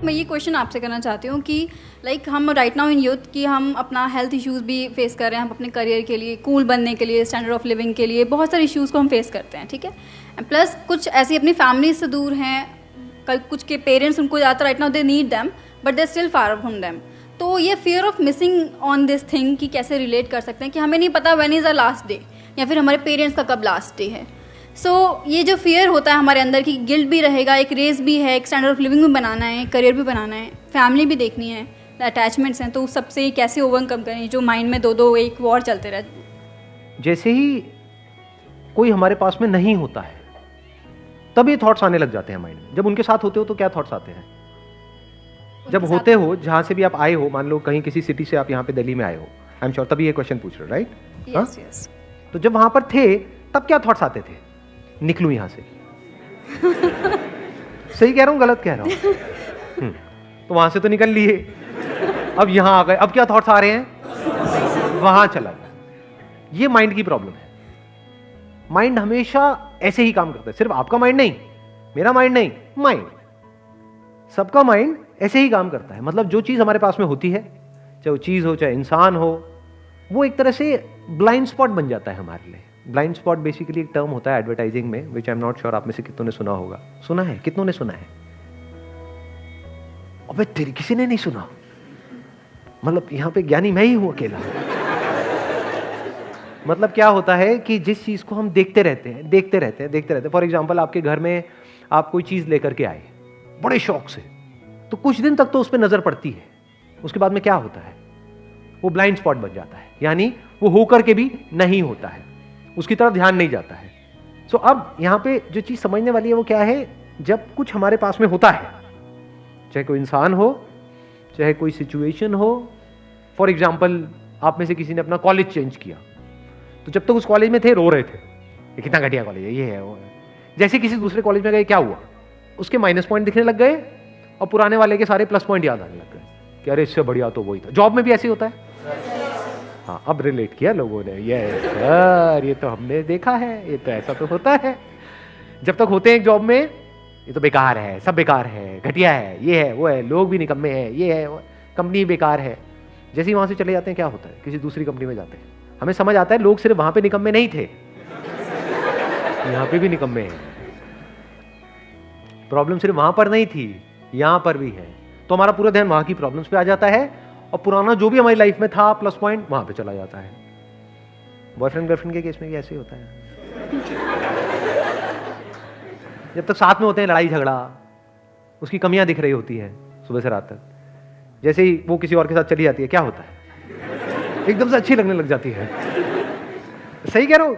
मैं ये क्वेश्चन आपसे करना चाहती हूँ कि लाइक हम राइट नाउ इन यूथ कि हम अपना हेल्थ इश्यूज़ भी फेस कर रहे हैं, हम अपने करियर के लिए, कूल बनने के लिए, स्टैंडर्ड ऑफ लिविंग के लिए बहुत सारे इश्यूज़ को हम फेस करते हैं, ठीक है। प्लस कुछ ऐसी अपनी फैमिली से दूर हैं, कुछ के पेरेंट्स उनको ज़्यादातर right now they need them but they still far from them. तो ये fear of missing on this thing कि कैसे रिलेट कर सकते हैं कि हमें नहीं पता when is the last day या फिर हमारे पेरेंट्स का कब लास्ट डे है। सो ये जो फियर होता है हमारे अंदर की गिल्ट भी रहेगा, एक रेस भी है, एक स्टैंडर्ड ऑफ लिविंग भी बनाना है, करियर भी बनाना है, फैमिली भी देखनी है, अटैचमेंट्स हैं, तो सबसे कैसे ओवरकम करें जो माइंड में दो दो एक वॉर चलते रहे। जैसे ही कोई हमारे पास में नहीं होता है तब ये थॉट्स आने लग जाते हैं माइंड में। जब उनके साथ होते हो तो क्या थॉट्स आते हैं? जब होते हो, जहां से भी आप आए हो, मान लो कहीं किसी सिटी से आप यहाँ पे दिल्ली में आए हो, आई एम श्योर तभी ये क्वेश्चन पूछ रहे हो, राइट? Yes yes. तो जब वहां पर थे तब क्या थॉट्स आते थे? निकलूं यहां से। सही कह रहा हूं, गलत कह रहा हूं? तो वहां से तो निकल लिए, अब यहां आ गए, अब क्या थॉट्स आ रहे हैं? वहां चला गया। ये माइंड की प्रॉब्लम है। माइंड हमेशा ऐसे ही काम करता है। सिर्फ आपका माइंड नहीं, मेरा माइंड नहीं, माइंड, सबका माइंड ऐसे ही काम करता है। मतलब जो चीज हमारे पास में होती है, चाहे वो चीज हो, चाहे इंसान हो, वो एक तरह से ब्लाइंड स्पॉट बन जाता है हमारे लिए। ब्लाइंड स्पॉट बेसिकली एक टर्म होता है एडवर्टाइजिंग में, विच आई एम नॉट श्योर आप में से कितनों ने सुना होगा। सुना है? कितनों ने सुना है? अबे तेरी किसी ने नहीं सुना? मतलब यहां पे ज्ञानी मैं ही हूं अकेला। मतलब क्या होता है कि जिस चीज को हम देखते रहते हैं। फॉर एग्जाम्पल, आपके घर में आप कोई चीज लेकर के आए बड़े शौक से, तो कुछ दिन तक तो उस पर नजर पड़ती है, उसके बाद में क्या होता है? वो ब्लाइंड स्पॉट बन जाता है, यानी वो होकर के भी नहीं होता है, उसकी तरफ ध्यान नहीं जाता है। सो अब यहां पे जो चीज समझने वाली है वो क्या है? जब कुछ हमारे पास में होता है, चाहे कोई इंसान हो, चाहे कोई सिचुएशन हो। फॉर एग्जाम्पल, आप में से किसी ने अपना कॉलेज चेंज किया, तो जब तक उस कॉलेज में थे रो रहे थे, ये कितना घटिया कॉलेज है, ये है वो है। जैसे किसी दूसरे कॉलेज में गए, क्या हुआ? उसके माइनस पॉइंट दिखने लग गए और पुराने वाले के सारे प्लस पॉइंट याद आने लग गए कि अरे इससे बढ़िया तो वही था। जॉब में भी ऐसे ही होता है। हाँ, अब रिलेट किया लोगों ने, ये सर ये तो हमने देखा है, ये तो ऐसा तो होता है। जब तक होते हैं एक जॉब में, ये तो बेकार है, सब बेकार है, घटिया है, ये है वो है, लोग भी निकम्मे हैं, ये है, कंपनी बेकार है। जैसे ही वहां से चले जाते हैं, क्या होता है? किसी दूसरी कंपनी में जाते हैं, हमें समझ आता है लोग सिर्फ वहां पे निकम्मे नहीं थे, यहां पे भी निकम्मे हैं। प्रॉब्लम सिर्फ वहां पर नहीं थी, यहां पर भी है। तो हमारा पूरा ध्यान वहां की प्रॉब्लम्स पे आ जाता है और पुराना जो भी हमारी लाइफ में था प्लस पॉइंट, वहां पे चला जाता है। बॉयफ्रेंड गर्लफ्रेंड के केस में भी ऐसे ही होता है। जब तक साथ में होते हैं, लड़ाई झगड़ा, उसकी कमियां दिख रही होती हैं सुबह से रात तक। जैसे ही वो किसी और के साथ चली जाती है, क्या होता है? एकदम से अच्छी लगने लग जाती है। सही कह रहा हूं?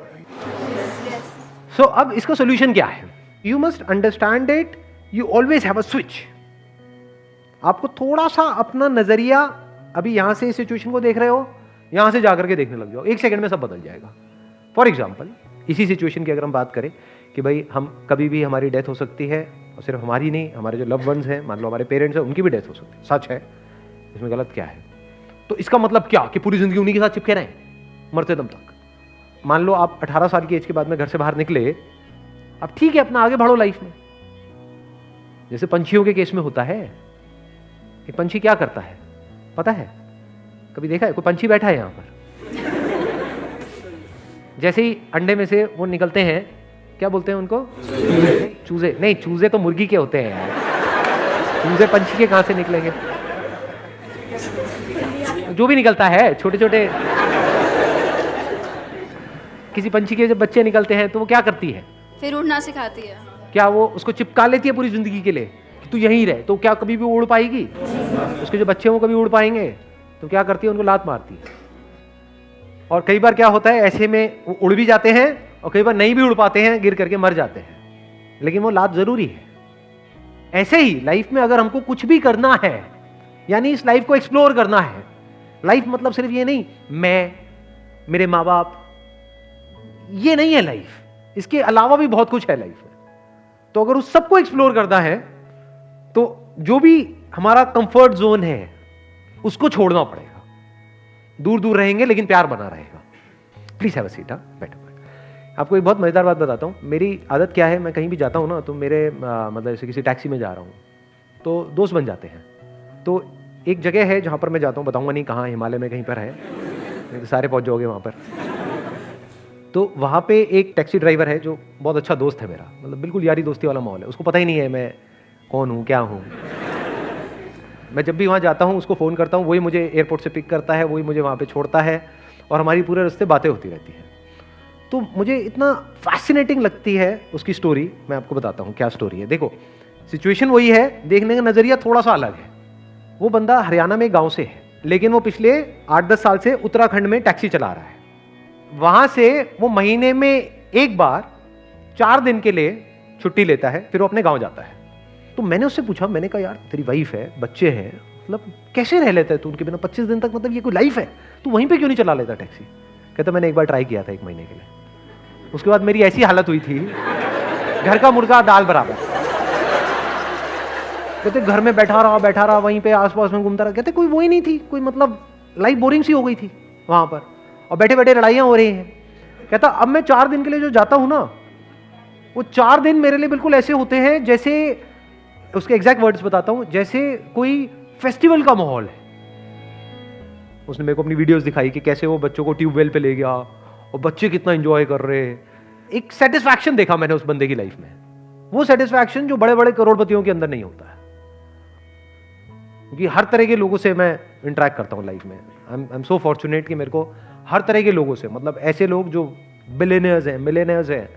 सो अब इसका सोल्यूशन क्या है? You must understand it, you always have a switch. आपको थोड़ा सा अपना नजरिया, अभी यहां से इस सिचुएशन को देख रहे हो, यहां से जाकर के देखने लग जाओ, एक सेकंड में सब बदल जाएगा। फॉर एग्जाम्पल, इसी सिचुएशन की अगर हम बात करें कि भाई हम कभी भी हमारी डेथ हो सकती है, और सिर्फ हमारी नहीं, हमारे जो लव वंस हैं, मान लो हमारे पेरेंट्स हैं, उनकी भी डेथ हो सकती है। सच है, इसमें गलत क्या है? तो इसका मतलब क्या कि पूरी जिंदगी उन्हीं के साथ चिपके रहें मरते दम तक? मान लो आप 18 साल की एज के बाद में घर से बाहर निकले, अब ठीक है, अपना आगे बढ़ो लाइफ में। जैसे पंछियों के केस में होता है, एक पंछी क्या करता है पता है? कभी देखा है? कोई पंछी बैठा है यहां पर? जैसे ही अंडे में से वो निकलते हैं, क्या बोलते हैं उनको? चूजे। नहीं, चूजे तो मुर्गी के होते हैं यार, चूजे पंछी के कहां से निकलेंगे? जो भी निकलता है, छोटे छोटे किसी पंछी के जब बच्चे निकलते हैं तो वो क्या करती है? फिर उड़ना सिखाती है। क्या वो उसको चिपका लेती है पूरी जिंदगी के लिए कि तू यहीं रहे? तो क्या कभी भी उड़ पाएगी? उसके जो बच्चे वो कभी उड़ पाएंगे? तो क्या करती है? उनको लात मारती है। और कई बार क्या होता है, ऐसे में वो उड़ भी जाते हैं और कई बार नहीं भी उड़ पाते हैं, गिर करके मर जाते हैं, लेकिन वो लात जरूरी है। ऐसे ही लाइफ में अगर हमको कुछ भी करना है, यानी इस लाइफ को एक्सप्लोर करना है, लाइफ मतलब सिर्फ ये नहीं मैं, मेरे माँ बाप, ये नहीं है लाइफ, इसके अलावा भी बहुत कुछ है लाइफ में। तो अगर उस सबको एक्सप्लोर करना है तो जो भी हमारा कंफर्ट जोन है उसको छोड़ना पड़ेगा। दूर दूर रहेंगे लेकिन प्यार बना रहेगा। Please have a seat. बैठो। आपको एक बहुत मजेदार बात बताता हूं। मेरी आदत क्या है, मैं कहीं भी जाता हूं ना तो मेरे मतलब जैसे किसी टैक्सी में जा रहा हूं तो दोस्त बन जाते हैं। तो एक जगह है जहाँ पर मैं जाता हूँ, बताऊँगा नहीं कहाँ, हिमालय में कहीं पर है, नहीं तो सारे पहुँच जाओगे वहाँ पर। तो वहाँ पे एक टैक्सी ड्राइवर है जो बहुत अच्छा दोस्त है मेरा, मतलब बिल्कुल यारी दोस्ती वाला माहौल है। उसको पता ही नहीं है मैं कौन हूँ, क्या हूँ। मैं जब भी वहाँ जाता हूँ उसको फ़ोन करता हूँ, वही मुझे एयरपोर्ट से पिक करता है, वही मुझे वहाँ पे छोड़ता है और हमारी पूरे रास्ते बातें होती रहती हैं। तो मुझे इतना फैसिनेटिंग लगती है उसकी स्टोरी। मैं आपको बताता हूँ क्या स्टोरी है। देखो, सिचुएशन वही है, देखने का नज़रिया थोड़ा सा अलग है। वो बंदा हरियाणा में गाँव से है, लेकिन वो पिछले 8-10 साल से उत्तराखंड में टैक्सी चला रहा है। वहाँ से वो महीने में एक बार 4 दिन के लिए छुट्टी लेता है, फिर वो अपने गाँव जाता है। तो मैंने उससे पूछा, मैंने कहा यार तेरी वाइफ है, बच्चे हैं, मतलब कैसे रह लेता है तू उनके बिना 25 दिन तक, मतलब ये कोई लाइफ है, तू वहीं पे क्यों नहीं चला लेता टैक्सी? कहता मैंने एक बार ट्राई किया था 1 महीने के लिए, उसके बाद मेरी ऐसी हालत हुई थी, घर का मुर्गा दाल बराबर। कहते घर में बैठा रहा वहीं पे आसपास में घूमता रहा। कहते कोई वो ही नहीं थी, कोई मतलब लाइफ बोरिंग सी हो गई थी वहां पर, और बैठे बैठे लड़ाइयां हो रही हैं। कहता अब मैं 4 दिन के लिए जो जाता हूं ना, वो 4 दिन मेरे लिए बिल्कुल ऐसे होते हैं जैसे, उसके एग्जैक्ट वर्ड्स बताता हूं, जैसे कोई फेस्टिवल का माहौल है। उसने मेरे को अपनी वीडियोस दिखाई कि कैसे वो बच्चों को ट्यूबवेल पे ले गया और बच्चे कितना एंजॉय कर रहे हैं। एक सेटिस्फैक्शन देखा मैंने उस बंदे की लाइफ में, वो सेटिस्फैक्शन जो बड़े बड़े करोड़पतियों के अंदर नहीं होता है। क्योंकि हर तरह के लोगों से मैं इंटरेक्ट करता हूं लाइफ में। आई एम सो फॉर्चुनेट कि मेरे को हर तरह के लोगों से, मतलब ऐसे लोग जो बिलियनियर्स हैं, मिलियनियर्स हैं,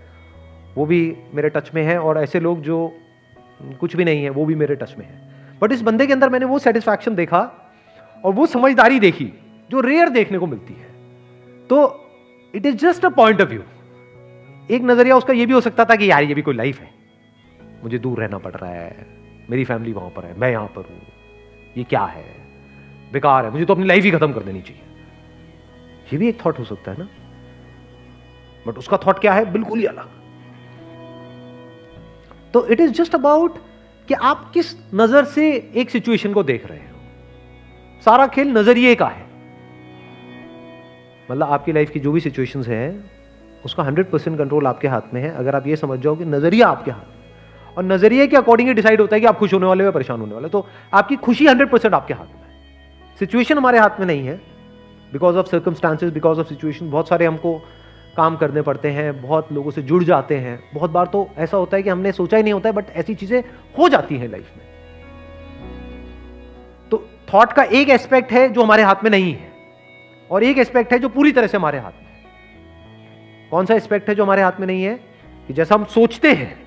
वो भी मेरे टच में हैं, और ऐसे लोग जो कुछ भी नहीं है वो भी मेरे टच में है। बट इस बंदे के अंदर मैंने वो सेटिस्फैक्शन देखा और वो समझदारी देखी जो रेयर देखने को मिलती है। तो it is just a point of view. एक नजरिया उसका ये भी हो सकता था कि यार ये भी कोई लाइफ है, मुझे दूर रहना पड़ रहा है, मेरी फैमिली वहां पर है, मैं यहां पर हूं, ये क्या है, बेकार है, मुझे तो अपनी लाइफ ही खत्म कर देनी चाहिए। ये भी एक थॉट हो सकता है ना, बट उसका थॉट क्या है, बिल्कुल ही अलग। तो इट इज जस्ट अबाउट कि आप किस नजर से एक सिचुएशन को देख रहे हो। सारा खेल नजरिए का है। मतलब आपकी लाइफ की जो भी सिचुएशंस हैं, उसका 100% कंट्रोल आपके हाथ में है, अगर आप ये समझ जाओ कि नजरिया आपके हाथ में, और नजरिए के अकॉर्डिंग डिसाइड होता है कि आप खुश होने वाले हो या परेशान होने वाले। तो आपकी खुशी 100% आपके हाथ में है, सिचुएशन हमारे हाथ में नहीं है। Because of circumstances, because of situation, बहुत सारे हमको काम करने पड़ते हैं, बहुत लोगों से जुड़ जाते हैं। बहुत बार तो ऐसा होता है कि हमने सोचा ही नहीं होता है, बट ऐसी चीजें हो जाती हैं लाइफ में। तो थॉट का एक एस्पेक्ट है जो हमारे हाथ में नहीं है, और एक एस्पेक्ट है जो पूरी तरह से हमारे हाथ में है। कौन सा एस्पेक्ट है जो हमारे हाथ में नहीं है? कि जैसा हम सोचते हैं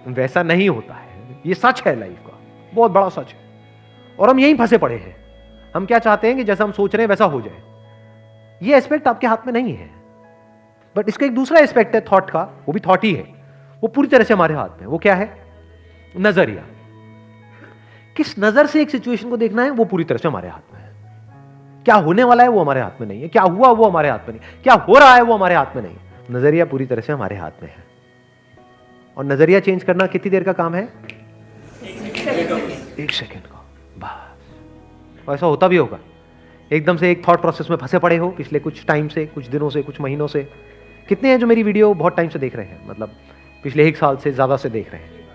वैसा नहीं होता है। ये सच है, लाइफ का बहुत बड़ा सच है, और हम यहीं फंसे पड़े हैं। हम क्या चाहते हैं कि जैसा हम सोच रहे हैं वैसा हो जाए। ये एस्पेक्ट आपके हाथ में नहीं है। बट इसका एक दूसरा एस्पेक्ट है थॉट का, वो भी थॉट ही है, वो पूरी तरह से हमारे हाथ में। वो क्या है? नजरिया। किस नजर से एक सिचुएशन को देखना है, वो पूरी तरह से हमारे हाथ में है। क्या होने वाला है वो हमारे हाथ में नहीं है, क्या हुआ वो हमारे हाथ में नहीं, क्या हो रहा है वो हमारे हाथ में नहीं है। नजरिया पूरी तरह से हमारे हाथ में है। और नजरिया चेंज करना कितनी देर का काम है? 1 सेकेंड का बस। ऐसा होता भी होगा, एकदम से एक थॉट प्रोसेस में फंसे पड़े हो पिछले कुछ टाइम से, कुछ दिनों से, कुछ महीनों से। कितने हैं जो मेरी वीडियो बहुत टाइम से देख रहे हैं, मतलब पिछले 1 साल से ज्यादा से देख रहे हैं?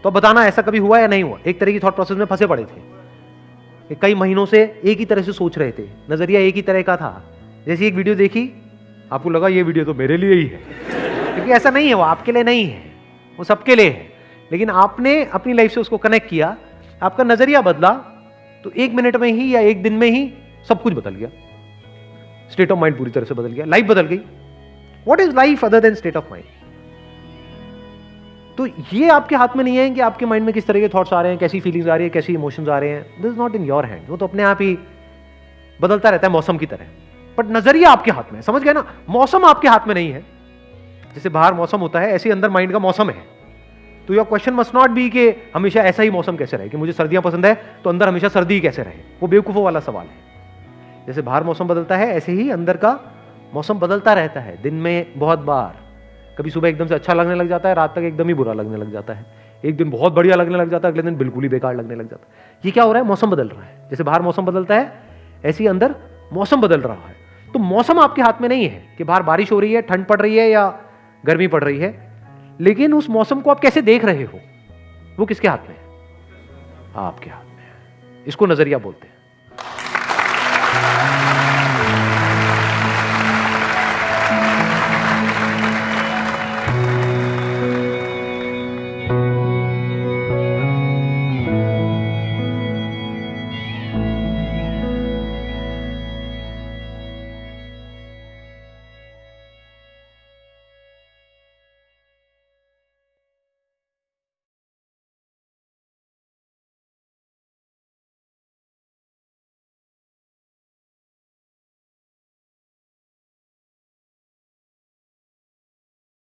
तो बताना ऐसा कभी हुआ या नहीं हुआ? एक तरह की थॉट प्रोसेस में फंसे पड़े थे, कई महीनों से एक ही तरह से सोच रहे थे, नजरिया एक ही तरह का था। जैसी एक वीडियो देखी, आपको लगा ये वीडियो तो मेरे लिए ही है, क्योंकि ऐसा नहीं है, वो आपके लिए नहीं है, वो सबके लिए है। लेकिन आपने अपनी लाइफ से उसको कनेक्ट किया, आपका नजरिया बदला, तो 1 मिनट में ही या 1 दिन में ही सब कुछ बदल गया। स्टेट ऑफ माइंड पूरी तरह से बदल गया, लाइफ बदल गई। What is life other than state of mind? तो ये आपके हाथ में नहीं है कि आपके माइंड में किस तरह के थॉट्स आ रहे हैं, कैसी फीलिंग्स आ रही है, कैसी इमोशंस आ रहे हैं। This is not in your hand. वो तो अपने आप ही बदलता रहता है मौसम की तरह। बट नजरिया आपके हाथ में है, समझ गए ना? मौसम आपके हाथ में नहीं है। जैसे बाहर मौसम होता है, ऐसे अंदर माइंड का मौसम है। तो your question must not be कि हमेशा ऐसा ही मौसम कैसे रहे, कि मुझे सर्दियां पसंद है तो अंदर हमेशा सर्दी ही कैसे रहे। वो बेवकूफों वाला सवाल है। जैसे बाहर मौसम बदलता है, ऐसे ही अंदर का मौसम बदलता रहता है। दिन में बहुत बार, कभी सुबह एकदम से अच्छा लगने लग जाता है, रात तक एकदम ही बुरा लगने लग जाता है। एक दिन बहुत बढ़िया लगने लग जाता है, अगले दिन बिल्कुल ही बेकार लगने लग जाता है। ये क्या हो रहा है? मौसम बदल रहा है। जैसे बाहर मौसम बदलता है, ऐसे ही अंदर मौसम बदल रहा है। तो मौसम आपके हाथ में नहीं है कि बाहर बारिश हो रही है, ठंड पड़ रही है या गर्मी पड़ रही है, लेकिन उस मौसम को आप कैसे देख रहे हो, वो किसके हाथ में है? आपके हाथ में है। इसको नजरिया बोलते हैं।